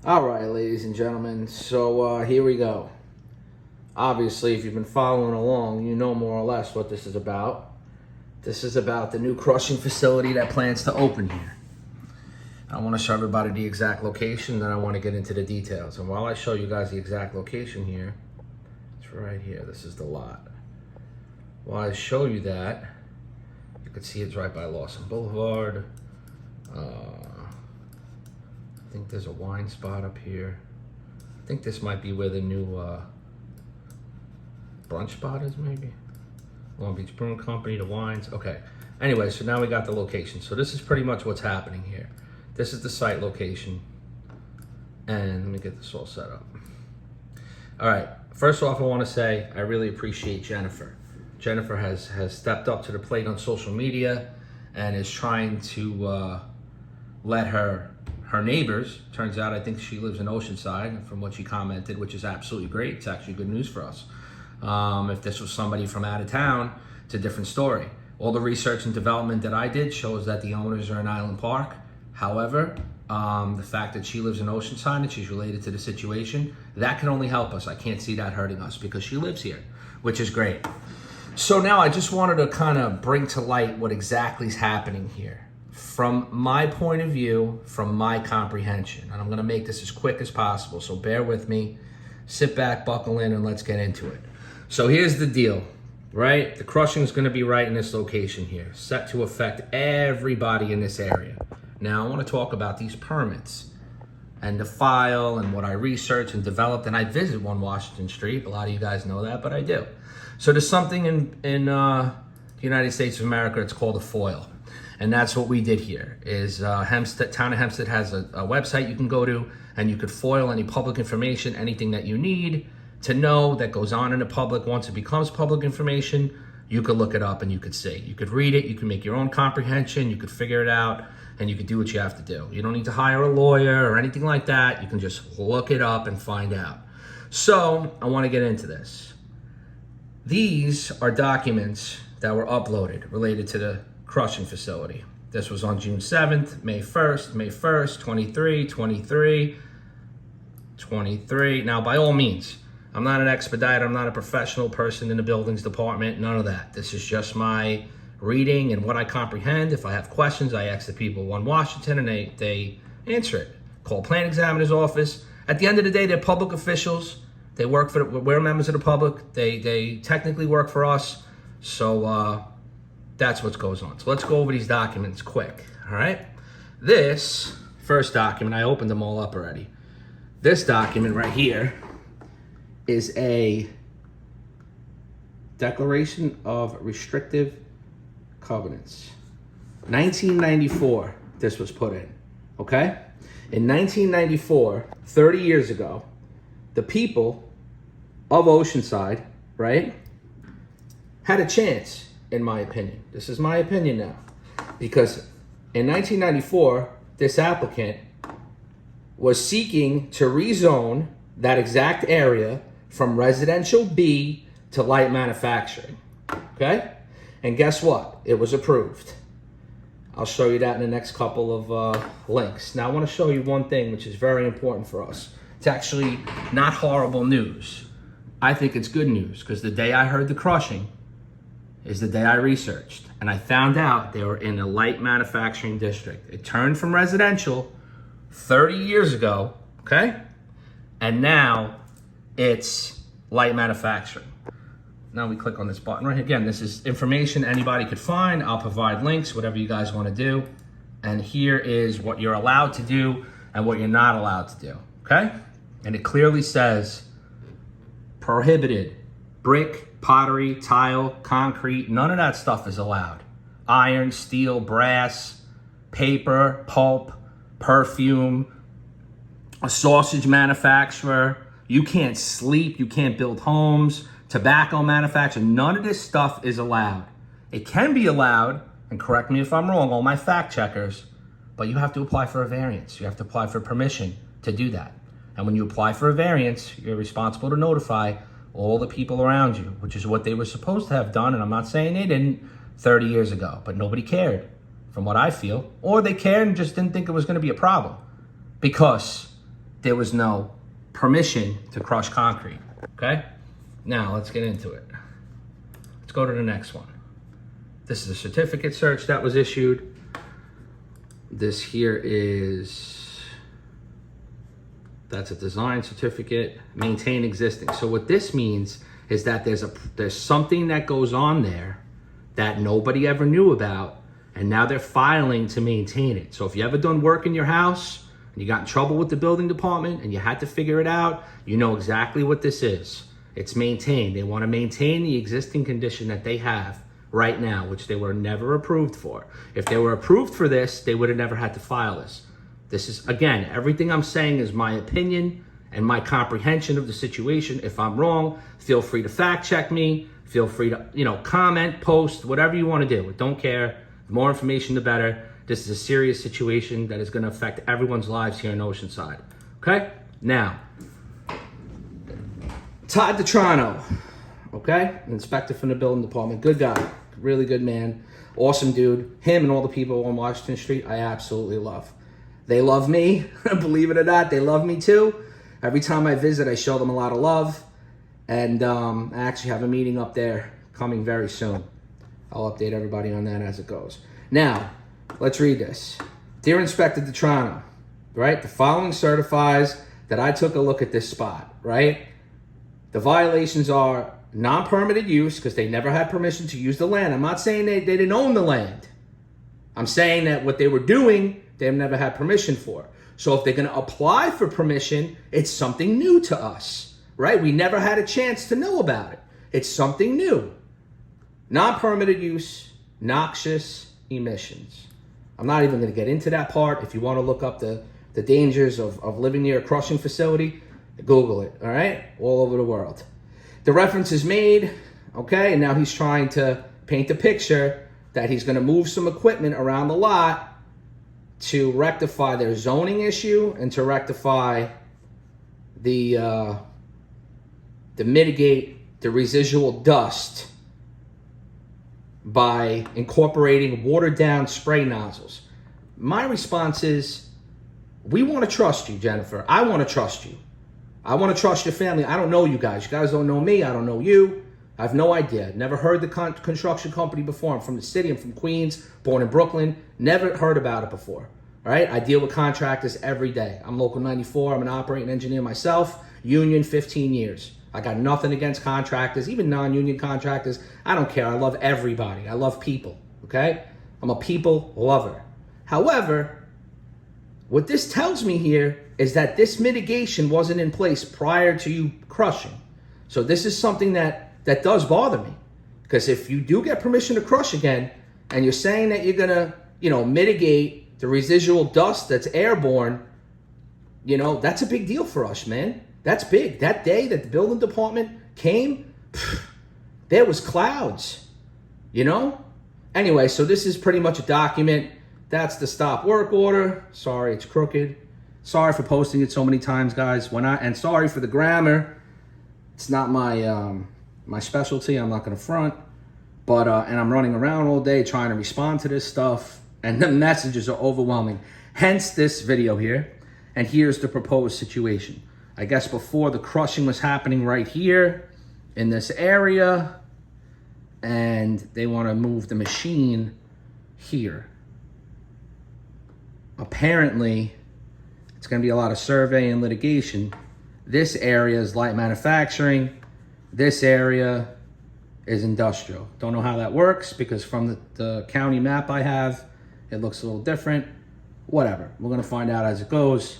All right, ladies and gentlemen, so here we go. Obviously, if you've been following along, you know more or less what this is about. This is about the new crushing facility that plans to open here. I want to show everybody the exact location, then I want to get into the details. And while I show you guys the exact location here, it's right here. This is the lot. While I show you that, you can see it's right by Lawson Boulevard. I think there's a wine spot up here. I think this might be where the new brunch spot is, maybe. Long Beach Brewing Company, the wines. Okay. Anyway, so now we got the location. So this is pretty much what's happening here. This is the site location. And let me get this all set up. All right. First off, I want to say I really appreciate Jennifer. Jennifer has stepped up to the plate on social media and is trying to let her neighbors, turns out I think she lives in Oceanside from what she commented, which is absolutely great. It's actually good news for us. If this was somebody from out of town, it's a different story. All the research and development that I did shows that the owners are in Island Park. However, the fact that she lives in Oceanside and she's related to the situation, that can only help us. I can't see that hurting us because she lives here, which is great. So now I just wanted to kind of bring to light what exactly is happening here. From my point of view, from my comprehension, and I'm going to make this as quick as possible, so bear with me, sit back, buckle in, and let's get into it. So here's the deal, right? The crushing is going to be right in this location here, set to affect everybody in this area. Now, I want to talk about these permits and the file and what I researched and developed, and I visit 1 Washington Street. A lot of you guys know that, but I do. So there's something in the United States of America, it's called a FOIL. And that's what we did here, is Hempstead, Town of Hempstead has a website you can go to, and you could FOIL any public information, anything that you need to know that goes on in the public. Once it becomes public information, you could look it up and you could see. You could read it, you can make your own comprehension, you could figure it out, and you could do what you have to do. You don't need to hire a lawyer or anything like that. You can just look it up and find out. So I want to get into this. These are documents that were uploaded related to the crushing facility. This was on June 7th, May 1st, 23, 23, 23. Now, by all means, I'm not an expediter. I'm not a professional person in the buildings department. None of that. This is just my reading and what I comprehend. If I have questions, I ask the people of 1 Washington and they answer it. Call plan examiner's office. At the end of the day, they're public officials. They work for, we're members of the public. They technically work for us. So, that's what goes on. So let's go over these documents quick, all right? This first document, I opened them all up already. This document right here is a Declaration of Restrictive Covenants. 1994, this was put in, okay? In 1994, 30 years ago, the people of Oceanside, right, had a chance, in my opinion. This is my opinion now. Because in 1994, this applicant was seeking to rezone that exact area from residential B to light manufacturing. Okay? And guess what? It was approved. I'll show you that in the next couple of links. Now, I want to show you one thing which is very important for us. It's actually not horrible news. I think it's good news because the day I heard the crushing is the day I researched, and I found out they were in a light manufacturing district. It turned from residential 30 years ago, okay? And now it's light manufacturing. Now we click on this button right here. Again, this is information anybody could find. I'll provide links, whatever you guys want to do. And here is what you're allowed to do and what you're not allowed to do, okay? And it clearly says prohibited. Brick, pottery, tile, concrete, none of that stuff is allowed. Iron, steel, brass, paper, pulp, perfume, a sausage manufacturer. You can't sleep, you can't build homes, tobacco manufacturer. None of this stuff is allowed. It can be allowed, and correct me if I'm wrong, all my fact checkers, but you have to apply for a variance. You have to apply for permission to do that. And when you apply for a variance, you're responsible to notify all the people around you, which is what they were supposed to have done, and I'm not saying they didn't 30 years ago, but nobody cared, from what I feel. Or they cared and just didn't think it was going to be a problem. Because there was no permission to crush concrete, okay? Now, let's get into it. Let's go to the next one. This is a certificate search that was issued. This here is, that's a design certificate, maintain existing. So what this means is that there's something that goes on there that nobody ever knew about, and now they're filing to maintain it. So if you ever done work in your house, and you got in trouble with the building department, and you had to figure it out, you know exactly what this is. It's maintained. They want to maintain the existing condition that they have right now, which they were never approved for. If they were approved for this, they would have never had to file this. This is, again, everything I'm saying is my opinion and my comprehension of the situation. If I'm wrong, feel free to fact check me. Feel free to, comment, post, whatever you want to do. Don't care. The more information, the better. This is a serious situation that is going to affect everyone's lives here in Oceanside. Okay? Now, Todd the okay? An inspector from the building department. Good guy. Really good man. Awesome dude. Him and all the people on Washington Street, I absolutely love. They love me. Believe it or not, they love me too. Every time I visit, I show them a lot of love. And I actually have a meeting up there coming very soon. I'll update everybody on that as it goes. Now, let's read this. Dear Inspector DeTrano, right? The following certifies that I took a look at this spot, right? The violations are non-permitted use because they never had permission to use the land. I'm not saying they didn't own the land. I'm saying that what they were doing, they've never had permission for. So if they're going to apply for permission, it's something new to us, right? We never had a chance to know about it. It's something new. Non-permitted use, noxious emissions. I'm not even going to get into that part. If you want to look up the dangers of living near a crushing facility, Google it, all right? All over the world. The reference is made, okay? And now he's trying to paint the picture that he's going to move some equipment around the lot to rectify their zoning issue and to rectify to mitigate the residual dust by incorporating watered down spray nozzles. My response is, we want to trust you, Jennifer. I want to trust you. I want to trust your family. I don't know you guys. You guys don't know me. I don't know you. I have no idea. Never heard the construction company before. I'm from the city. I'm from Queens, born in Brooklyn. Never heard about it before. All right? I deal with contractors every day. I'm Local 94. I'm an operating engineer myself. Union, 15 years. I got nothing against contractors, even non-union contractors. I don't care. I love everybody. I love people. Okay? I'm a people lover. However, what this tells me here is that this mitigation wasn't in place prior to you crushing. So this is something that does bother me. Because if you do get permission to crush again, and you're saying that you're gonna, mitigate the residual dust that's airborne, that's a big deal for us, man. That's big. That day that the building department came, there was clouds, Anyway, so this is pretty much a document. That's the stop work order. Sorry, it's crooked. Sorry for posting it so many times, guys. And sorry for the grammar. It's not my specialty. I'm not gonna front. But and I'm running around all day trying to respond to this stuff, and the messages are overwhelming. Hence this video here. And here's the proposed situation. I guess before the crushing was happening right here in this area, and they want to move the machine here. Apparently, it's going to be a lot of survey and litigation. This area is light manufacturing. This area is industrial. Don't know how that works because from the county map I have, it looks a little different. Whatever. We're going to find out as it goes.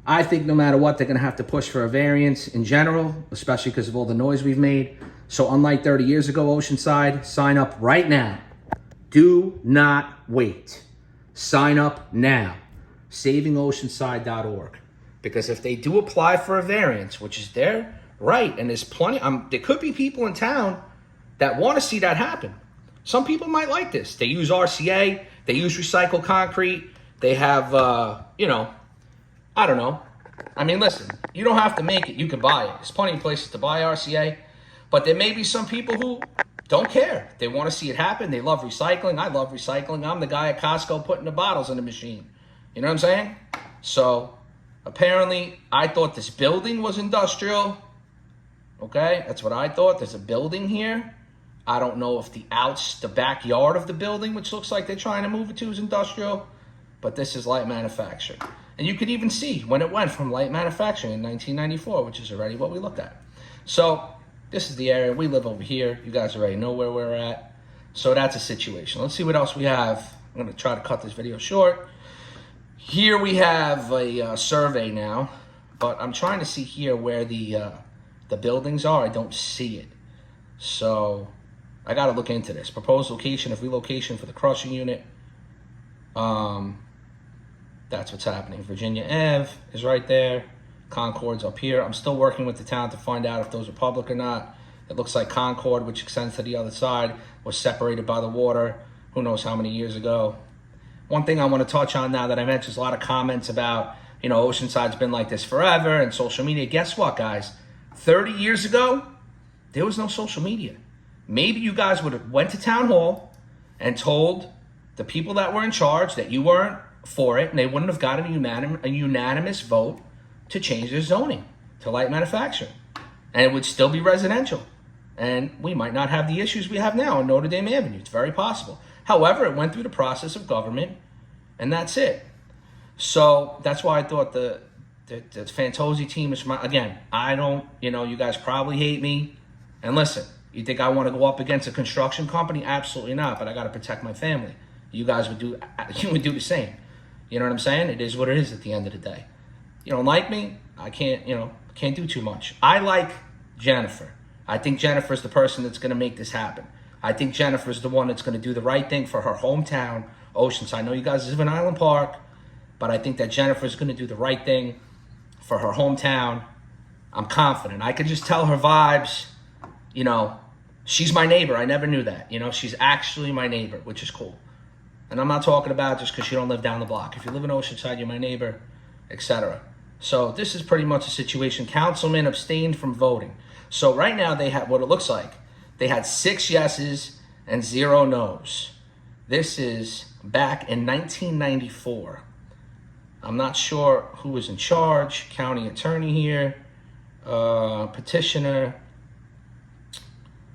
I think no matter what, they're going to have to push for a variance in general, especially because of all the noise we've made. So unlike 30 years ago, Oceanside, sign up right now. Do not wait. Sign up now. SavingOceanside.org. Because if they do apply for a variance, which is their right, and there's plenty, there could be people in town that want to see that happen. Some people might like this. They use RCA. They use recycled concrete. They have, I don't know. I mean, listen, you don't have to make it. You can buy it. There's plenty of places to buy RCA. But there may be some people who don't care. They want to see it happen. They love recycling. I love recycling. I'm the guy at Costco putting the bottles in the machine. You know what I'm saying? So Apparently, I thought this building was industrial. Okay, that's what I thought. There's a building here. I don't know if the backyard of the building, which looks like they're trying to move it to, is industrial, but this is light manufacturing. And you could even see when it went from light manufacturing in 1994, which is already what we looked at. So this is the area. We live over here. You guys already know where we're at. So that's a situation. Let's see what else we have. I'm going to try to cut this video short. Here we have a survey now, but I'm trying to see here where the buildings are. I don't see it. So I got to look into this. Proposed location of relocation for the crushing unit. That's what's happening. Virginia Ave is right there. Concord's up here. I'm still working with the town to find out if those are public or not. It looks like Concord, which extends to the other side, was separated by the water. Who knows how many years ago. One thing I want to touch on now that I mentioned is a lot of comments about, Oceanside's been like this forever and social media. Guess what, guys? 30 years ago, there was no social media. Maybe you guys would have went to town hall and told the people that were in charge that you weren't for it, and they wouldn't have gotten a unanimous vote to change their zoning to light manufacturing. And it would still be residential. And we might not have the issues we have now on Notre Dame Avenue. It's very possible. However, it went through the process of government, and that's it. So that's why I thought the Fantozzi team is smart. Again, I don't, you guys probably hate me. And listen, you think I want to go up against a construction company? Absolutely not, but I got to protect my family. You guys would do the same. You know what I'm saying? It is what it is at the end of the day. You don't like me? I can't do too much. I like Jennifer. I think Jennifer's the person that's going to make this happen. I think Jennifer's the one that's going to do the right thing for her hometown, Oceanside. I know you guys live in Island Park, but I think that Jennifer's going to do the right thing for her hometown. I'm confident. I could just tell her vibes. She's my neighbor. I never knew that. She's actually my neighbor, which is cool. And I'm not talking about just because you don't live down the block. If you live in Oceanside, you're my neighbor, etc. So this is pretty much a situation. Councilman abstained from voting. So right now they have what it looks like. They had 6 yeses and 0 no's. This is back in 1994. I'm not sure who was in charge. County attorney here, petitioner.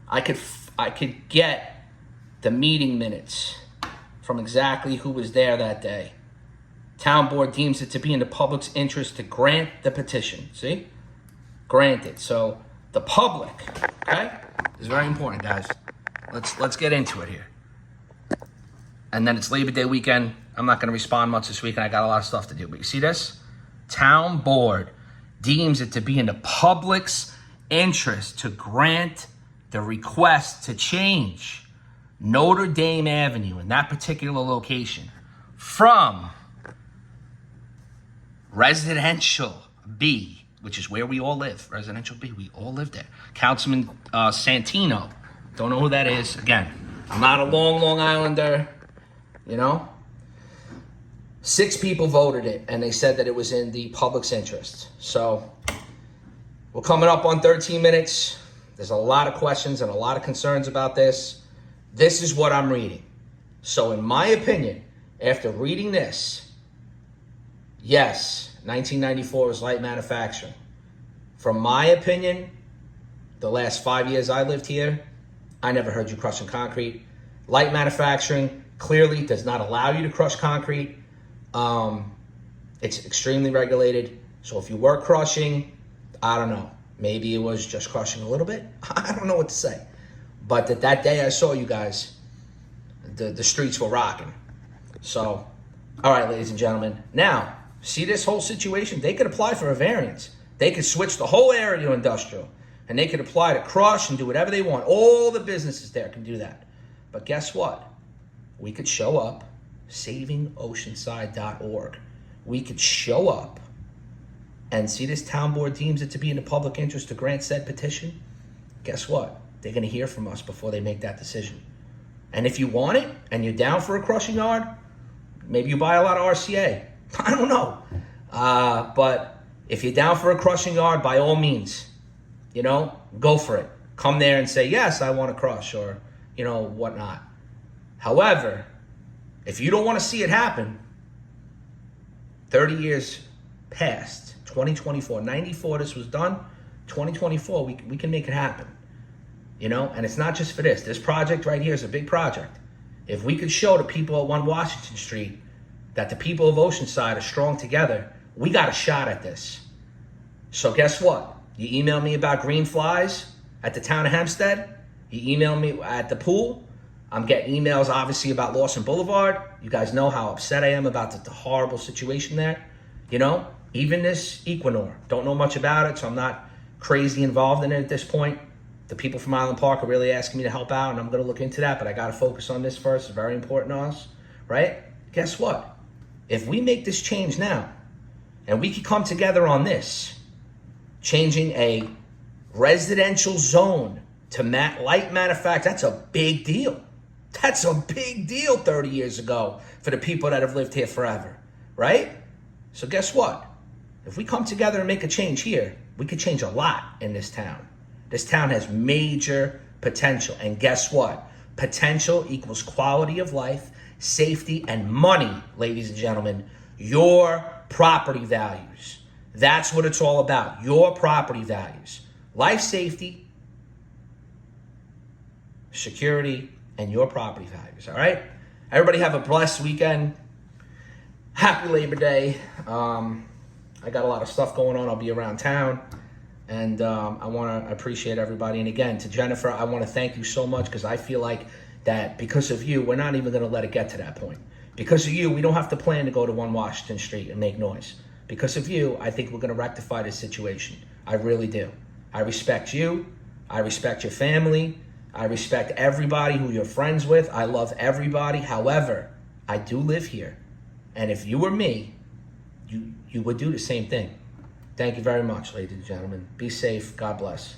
I could get the meeting minutes from exactly who was there that day. Town board deems it to be in the public's interest to grant the petition. See? Granted. So the public, okay, is very important, guys. Let's get into it here. And then it's Labor Day weekend. I'm not going to respond much this weekend. I got a lot of stuff to do. But you see this? Town board deems it to be in the public's interest to grant the request to change Notre Dame Avenue in that particular location from residential B, which is where we all live. Residential B, we all live there. Councilman Santino, don't know who that is. Again, I'm not a Long Islander, 6 people voted it, and they said that it was in the public's interest. So we're coming up on 13 minutes. There's a lot of questions and a lot of concerns about this. This is what I'm reading. So in my opinion, after reading this, yes, 1994 was light manufacturing. From my opinion, the last 5 years I lived here, I never heard you crushing concrete. Light manufacturing clearly does not allow you to crush concrete. It's extremely regulated. So if you were crushing, I don't know. Maybe it was just crushing a little bit. I don't know what to say. But that day I saw you guys, the streets were rocking. So, all right, ladies and gentlemen. Now, see this whole situation? They could apply for a variance. They could switch the whole area to industrial. And they could apply to crush and do whatever they want. All the businesses there can do that. But guess what? We could show up, savingoceanside.org. We could show up and see this town board deems it to be in the public interest to grant said petition. Guess what? They're going to hear from us before they make that decision. And if you want it and you're down for a crushing yard, maybe you buy a lot of RCA. I don't know. But if you're down for a crushing yard, by all means, go for it. Come there and say, yes, I want to crush or, whatnot. However, if you don't want to see it happen, 30 years passed. 2024, 94 this was done. 2024, we can make it happen. You know, and it's not just for this. This project right here is a big project. If we could show the people at 1 Washington Street that the people of Oceanside are strong together, we got a shot at this. So guess what? You email me about green flies at the town of Hempstead. You email me at the pool. I'm getting emails, obviously, about Lawson Boulevard. You guys know how upset I am about the horrible situation there. You know, even this Equinor. Don't know much about it, so I'm not crazy involved in it at this point. The people from Island Park are really asking me to help out, and I'm going to look into that, but I got to focus on this first. It's very important to us, right? Guess what? If we make this change now, and we can come together on this, changing a residential zone to light manufacturing, that's a big deal. That's a big deal 30 years ago for the people that have lived here forever, right? So guess what? If we come together and make a change here, we could change a lot in this town. This town has major potential. And guess what? Potential equals quality of life, safety, and money, ladies and gentlemen. Your property values. That's what it's all about. Your property values. Life, safety, security, and your property values. All right? Everybody have a blessed weekend. Happy Labor Day. I got a lot of stuff going on. I'll be around town. And I want to appreciate everybody. And again, to Jennifer, I want to thank you so much, because I feel like that because of you, we're not even going to let it get to that point. Because of you, we don't have to plan to go to 1 Washington Street and make noise. Because of you, I think we're going to rectify this situation. I really do. I respect you. I respect your family. I respect everybody who you're friends with. I love everybody. However, I do live here. And if you were me, you would do the same thing. Thank you very much, ladies and gentlemen. Be safe. God bless.